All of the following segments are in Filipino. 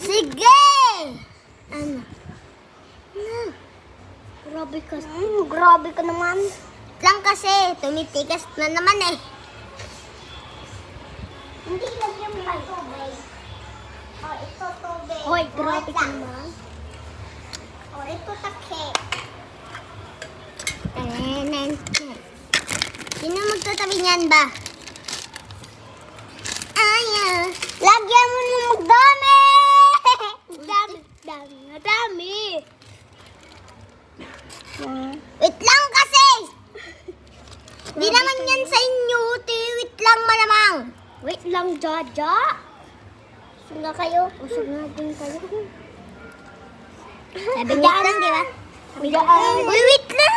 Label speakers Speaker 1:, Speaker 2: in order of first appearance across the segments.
Speaker 1: Sige! Ano?
Speaker 2: Grabe ka.
Speaker 1: Grabe ka naman. Lang kasi, tumitigas na naman eh. Hindi lang yung tubig. Oh, ito tubig.
Speaker 2: Hoy, grabe ka
Speaker 1: Ito.
Speaker 2: naman.
Speaker 1: Oh, ito takhe. Sino magtatabi niyan ba? Ayaw. Lagyan mo ng magdami!
Speaker 2: Dami.
Speaker 1: Wait lang kasi! Di naman yan sa inyo. Wait lang malamang.
Speaker 2: Wait lang, Jaja.
Speaker 1: Usog na kayo.
Speaker 2: Usog na din kayo.
Speaker 1: Sabi wait lang, di ba? Uy, wait lang!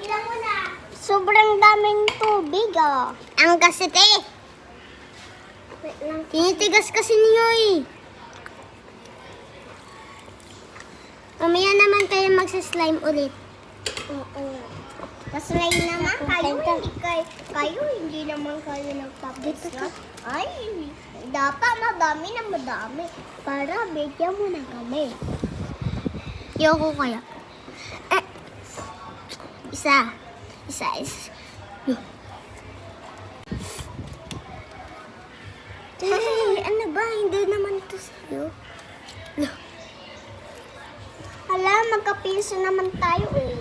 Speaker 1: Ilan mo na?
Speaker 2: Sobrang daming tubig, ah.
Speaker 1: Ang kasete.
Speaker 2: Wait lang.
Speaker 1: Tinitigas kasi niyo eh. Mamaya naman kayo magsa-slime ulit.
Speaker 2: Oo.
Speaker 1: Slime naman kayo hindi naman kayo nagpapaslime. Ay, dapat madami na madami para bigyan mo na kami. Yoko kaya. Isa. Hey, ano ba? Hindi naman ito sa'yo.
Speaker 2: Hala, magkapiso naman tayo, eh.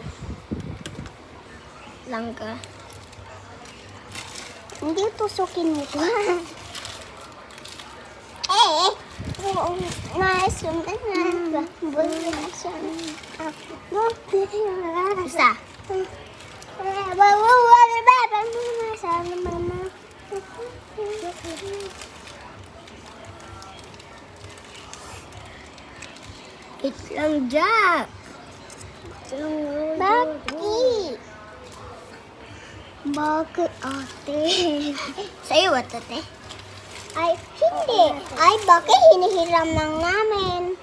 Speaker 1: Langka.
Speaker 2: Hindi, tusukin mo to. Oo, naisundan na.
Speaker 1: Isa. Wait lang, Jack.
Speaker 2: Bakit? Bakit, ate?
Speaker 1: Sa'yo ba, tate?
Speaker 2: Ay, hindi. Ay, bakit hinihiram lang namin?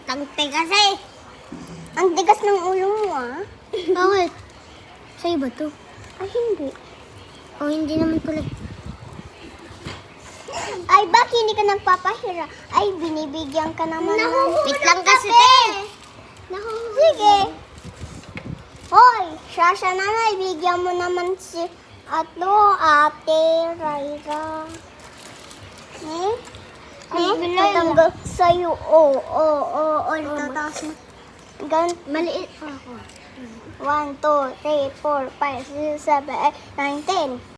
Speaker 1: Tangte kasi.
Speaker 2: Ang tigas ng ulo mo, ah.
Speaker 1: Bakit? Sa'yo ba to?
Speaker 2: Ay, hindi.
Speaker 1: O hindi naman pala.
Speaker 2: Ay, bakit hindi ka nagpapahira? Ay, binibigyan ka naman ng...
Speaker 1: Wait lang kasi, te.
Speaker 2: Sige. Hoy, Shasha nanay, bigyan mo naman si Ate Raira. Tatanggal sa'yo.
Speaker 1: Tataas mo.
Speaker 2: Maliit pa ako. 1, 2, 3, 4, 5, 6, 7, 8, 9, 10.